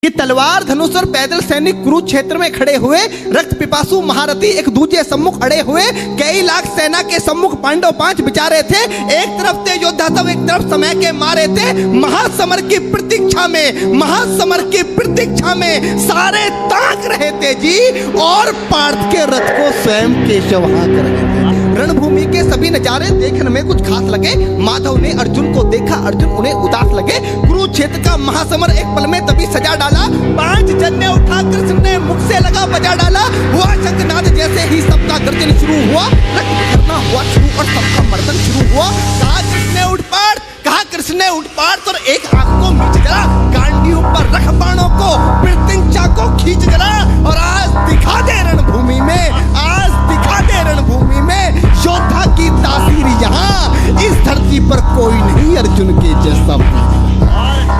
कि तलवार धनुष और पैदल सैनिक कुरुक्षेत्र में खड़े हुए, रक्त पिपासु महारथी एक दूजे सम्मुख अड़े हुए, कई लाख सेना के सम्मुख पांडव 5 बिचारे थे। एक तरफ तेज योद्धा सब, एक तरफ समय के मारे थे। महासमर की प्रतीक्षा में, महासमर की प्रतीक्षा में सारे ताक रहे थे जी, और पार्थ के रथ को स्वयं केशव हाँक रहे थे। रणभूमि के सभी नजारे देखने में कुछ खास लगे। माधव ने अर्जुन को देखा, अर्जुन उन्हें उदास लगे। कुरुक्षेत्र का महासमर एक पल में तभी सजा डाला। 5 जन्य उठा कृष्ण ने मुख से लगा बजा डाला। हुआ शंखनाद जैसे ही सबका गर्जन शुरू हुआ, रक्त करना हुआ शुरू और सबका मर्दन शुरू हुआ। कहा कृष्ण ने उठ पाड़, कहा कृष्ण ने उठ पाड़, और एक आंख को मीच जला, गांडियों पर रख बाणों को, प्रत्यंचा को खींच जला, और आज दिखा दे रणभूमि में, आज दिखा दे रणभूमि में योद्धा की तासीर। यहाँ इस धरती पर कोई नहीं अर्जुन के जैसा,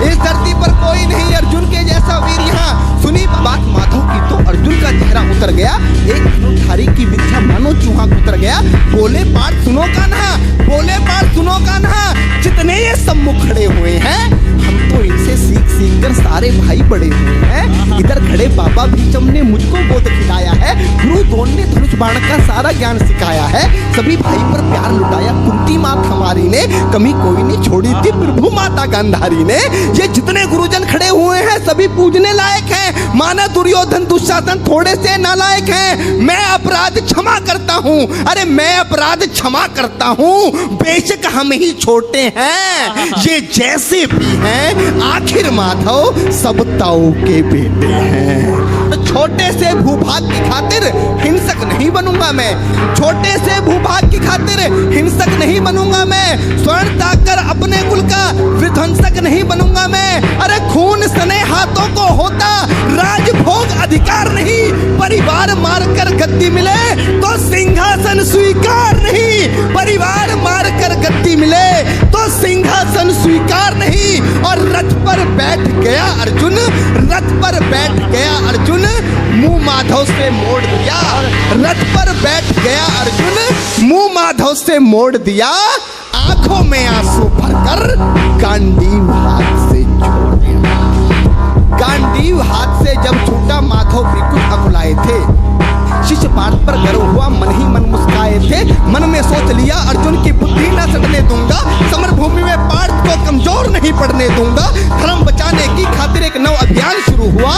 इस धरती पर कोई नहीं अर्जुन के जैसा वीर। यहाँ सुनी बात माधव की तो अर्जुन का चेहरा उतर गया। एक धनुधारी की विद्या मानो चूहा उतर गया। बोले पार्थ सुनो कान्हा, बोले पार्थ सुनो कान्हा, जितने ये सम्मुख खड़े हुए हैं, हम तो इनसे सीख सीख कर सारे भाई बड़े हुए हैं। इधर खड़े बाबा भीष्म ने मुझको गोद खिलाया है, गुरु द्रोण ने धनुष बाण का सारा ज्ञान सिखाया है, सभी भाई पर प्यार लुटाया कुंती माता हमारी ने, कमी कोई नहीं छोड़ी थी प्रभु माता गांधारी ने। ये जितने गुरुजन खड़े हुए हैं सभी पूजने लायक हैं, माना दुर्योधन दुशासन थोड़े से नालायक हैं। मैं अपराध क्षमा करता हूँ, अरे मैं अपराध क्षमा करता हूँ, बेशक हम ही छोटे हैं, ये जैसे भी हैं, आखिर माधव सब ताऊ के बेटे हैं। छोटे से भूभाग की खातिर हिंसक नहीं बनूंगा मैं, छोटे से भूभाग की खातिर हिंसक नहीं बनूंगा मैं, स्वर्ण ताकर अपने कुल का विध्वंसक नहीं बनूंगा मैं। अरे खून सने हाथों को होता राजभोग अधिकार नहीं, परिवार मारकर गद्दी मिले तो सिंहासन स्वीकार नहीं, परिवार मारकर गद्दी मिले तो सिंहासन स्वीकार नहीं। और रथ पर बैठ गया अर्जुन, रथ पर बैठ गया अर्जुन, मुंह माधव से मोड़ दिया, रथ पर बैठ गया अर्जुन, मुंह माधव से मोड़ दिया, आंखों में आंसू भरकर गांडीव हाथ से छोड़ दिया। गांडीव हाथ से जब छूटा माधव बिल्कुल अकुलाए थे, शिष्य पार्थ पर गर्व हुआ, मन ही मन मुस्काए थे। मन में सोच लिया अर्जुन की बुद्धि न सड़ने दूंगा, समर भूमि में पार्थ को कमजोर नहीं पड़ने दूंगा। धर्म बचाने की खातिर एक नव अभियान शुरू हुआ।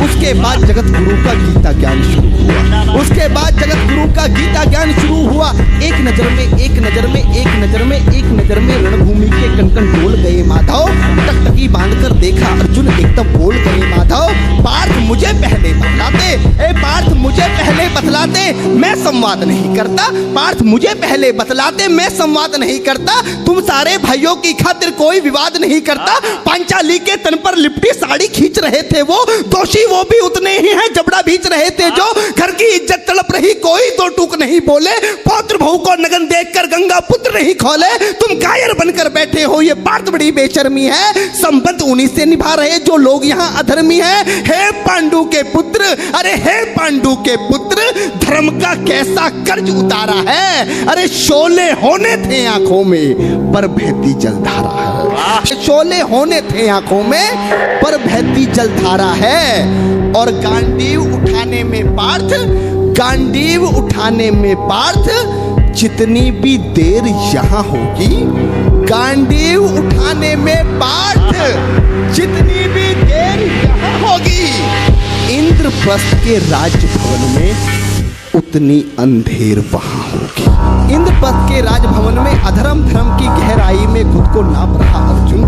उसके बाद जगत गुरु का गीता ज्ञान शुरू हुआ, उसके बाद जगत गुरु का गीता ज्ञान शुरू हुआ। एक नजर में, एक नजर में, एक नजर में, एक नजर में रणभूमि के कण-कण डोल गए माधव। टकटकी बांधकर देखा अर्जुन, एकदम बोल गए माधव, पार्थ मुझे पहले बतलाते, ए पार्थ मुझे पहले बतलाते, मैं संवाद नहीं करता, पार्थ मुझे पहले बतलाते, मैं संवाद नहीं करता। तुम सारे भाइयों की खातिर कोई विवाद नहीं करता। पांचाली के तन पर लिपटी साड़ी खींच रहे थे वो, दोषी वो भी उतने ही हैं, जबड़ा भींच रहे थे जो। घर की इज्जत तड़प रही, कोई दो टूक नहीं बोले, पौत्र बहू को नगन देखकर गंगा पुत्र नहीं खोले। तुम कायर बनकर बैठे हो, ये पार्थ बड़ी बेशर्मी है। संबंध उन्हीं से निभा रहे जो लोग यहाँ अधर्मी हैं। हे पांडु के पुत्र, अरे हे पांडु के पुत्र, धर्म का कैसा कर्ज उतारा है। अरे शोले होने थे आंखों में पर बहती जलधारा है, शोले होने थे आंखों में पर बहती जलधारा है। और गांडीव उठाने में पार्थ, गांडीव उठाने में पार्थ, जितनी भी देर यहाँ होगी, गांडीव उठाने में पार्थ, जितनी भी देर यहाँ होगी, इंद्रप्रस्थ के राजभवन में उतनी अंधेर वहां होगी। इंद्रप्रस्थ के राजभवन में अधर्म धर्म की गहराई में खुद को नाप रहा अर्जुन,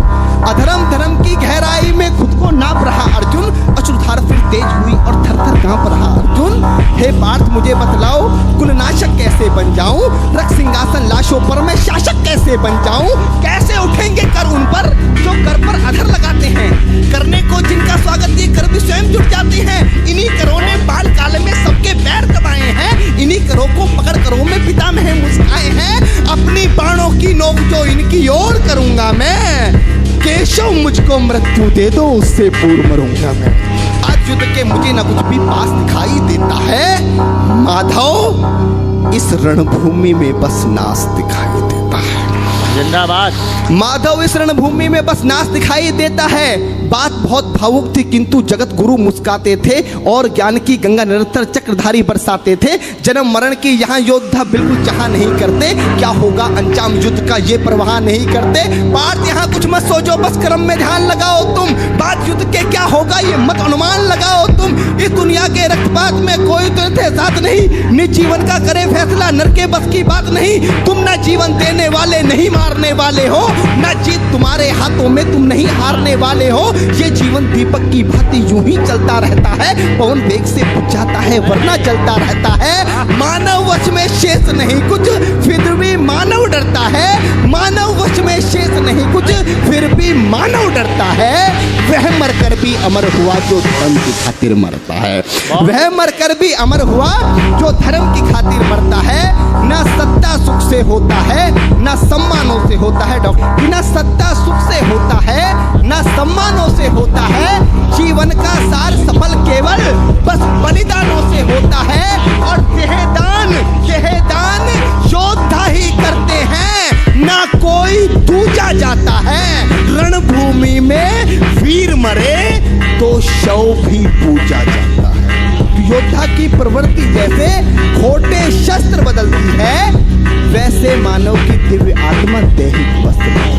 अधर्म धर्म की गहराई में खुद को नाप रहा अर्जुन। अश्रुधार फिर तेज हुई और थर थर कांप रहा अर्जुन। हे पार्थ मुझे बतलाओ, कुलनाशक कैसे बन जाऊं, रक्त सिंहासन लाशों पर मैं शासक कैसे बन जाऊं। कैसे उठेंगे कर उन पर जो कर पर अधर लगाते हैं, करने को जिनका स्वागत ये कर भी स्वयं जुट जाते हैं। इन्हीं करों ने बाल काल में सबके पैर दबाए हैं, इन्हीं करों को पकड़ करों में पितामह मुस्काए हैं। अपनी बाणों की नोक जो इनकी ओर करूंगा मैं, केशव मुझको मृत्यु दे दो, उससे पूर्व मरूंगा मैं। आज युद्ध के मुझे न कुछ भी पास दिखाई देता है माधव, इस रणभूमि में बस नाश दिखाई देता है। जिंदाबाद। माधव इस रणभूमि में बस नाश दिखाई देता है। बात बहुत भावुक थी, किंतु जगत गुरु मुस्काते थे और ज्ञान की गंगा निरंतर चक्रधारी बरसाते थे। जन्म मरण की यहाँ योद्धा बिल्कुल चाह नहीं करते, क्या होगा अंजाम युद्ध का ये परवाह नहीं करते। पार्थ यहाँ कुछ मत सोचो, बस कर्म में ध्यान लगाओ तुम। बात युद्ध के क्या होगा ये मत अनुमान लगाओ तुम। इस दुनिया के रक्तपात में कोई तो साथ नहीं, निज जीवन का करे फैसला, नर के बस की बात नहीं। तुम ना जीवन देने वाले नहीं मारने वाले हो, ना जीत तुम्हारे हाथों में, तुम नहीं हारने वाले हो। ये जीवन दीपक की भांति यूं ही चलता रहता है, पवन वेग से बुझ जाता है वरना चलता रहता है। मानव वश में शेष नहीं कुछ, फिर भी मानव डरता है। मानव वश में शेष नहीं कुछ, फिर भी मानव डरता है। वह मरकर भी अमर हुआ जो धर्म की खातिर मरता है। वह मरकर भी अमर हुआ जो धर्म की खातिर मरता है। ना सत्ता सुख से होता है, ना सम्मानों से होता है डॉक्टर, ना सत्ता सुख से होता है, ना सम्मानों से होता है। जीवन का सार सफल केवल बस बलिदानों से होता है। और देहदान योद्धा ही करते हैं, ना कोई दूजा जाता है। रणभूमि में वीर मरे तो शव भी पूजा जाता है। योद्धा की प्रवृत्ति जैसे खोटे शस्त्र बदलती है, वैसे मानव की दिव्य आत्मा दैहिक वस्त्र है।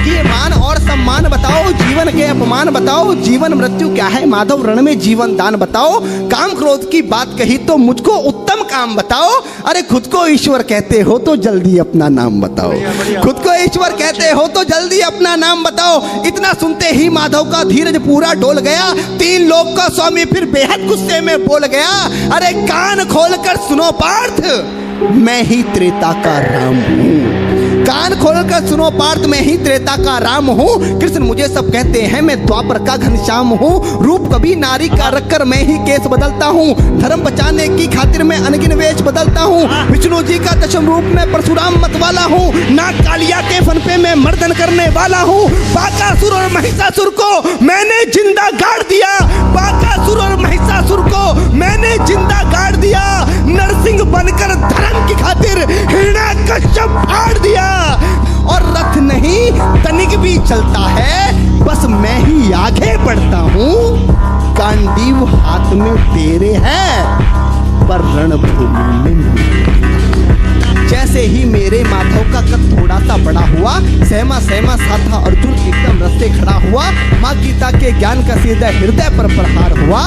ये मान और सम्मान बताओ, जीवन के अपमान बताओ, जीवन मृत्यु क्या है माधव रण में जीवन दान बताओ। काम क्रोध की बात कही तो मुझको उत्तम काम बताओ। अरे खुद को ईश्वर कहते हो तो जल्दी अपना नाम बताओ। खुद को ईश्वर कहते हो तो जल्दी अपना नाम बताओ। इतना सुनते ही माधव का धीरज पूरा डोल गया। तीन लोक का स्वामी फिर बेहद गुस्से में बोल गया, अरे कान खोलकर सुनो पार्थ, मैं ही त्रेता का राम हूँ। कान खोलकर सुनो पार्थ, मैं ही त्रेता का राम हूँ। कृष्ण मुझे सब कहते हैं, मैं द्वापर का घनश्याम हूँ। रूप कभी नारी का रखकर मैं ही केस बदलता हूँ। धर्म बचाने की खातिर मैं अनगिन वेश बदलता हूँ। विष्णु जी का दशम रूप में परशुराम मतवाला हूँ। नाग कालिया के फन पे मैं मर्दन करने वाला हूँ। बाकासुर और महिषासुर को मैंने जिंदा गाड़ दिया। बाकासुर और महिषासुर को मैंने जिंदा गाड़ दिया। नरसिंह बनकर धर्म की खातिर हिरण्याकश्यप फाड़ दिया। और रथ नहीं तनिक भी चलता है, बस मैं ही आगे बढ़ता हूँ। गांडीव हाथ में तेरे है, पर रणभूमि में जैसे ही मेरे माधव का कद थोड़ा सा बड़ा हुआ, सहमा सा था अर्जुन एकदम रस्ते खड़ा हुआ। माँ गीता के ज्ञान का सीधा हृदय पर प्रहार हुआ।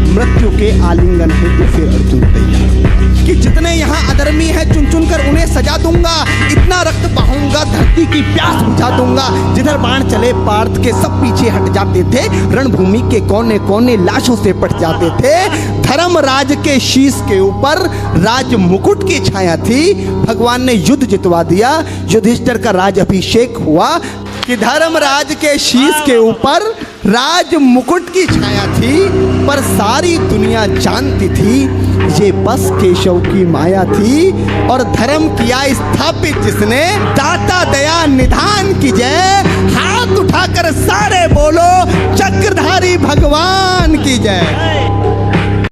मृत्यु के आलिंगन हेतु फिर अर्जुन तैयार हुआ कि जितने यहाँ अधर्मी हैं चुन चुन कर उन्हें सजा दूंगा। इतना रक्त बहाऊंगा धरती की प्यास बुझा दूंगा। जिधर बाण चले पार्थ के सब पीछे हट जाते थे। रणभूमि के कोने कोने लाशों से पट जाते थे। धर्मराज के शीश के ऊपर राज मुकुट की छाया थी। भगवान ने युद्ध जितवा दिया। युधिष्ठिर का राज अभिषेक हुआ कि धर्मराज के शीश के ऊपर राज मुकुट की छाया थी। पर सारी दुनिया जानती थी ये बस केशव की माया थी। और धर्म किया स्थापित जिसने, दाता दया निधान की जय। हाथ उठाकर सारे बोलो चक्रधारी भगवान की जय।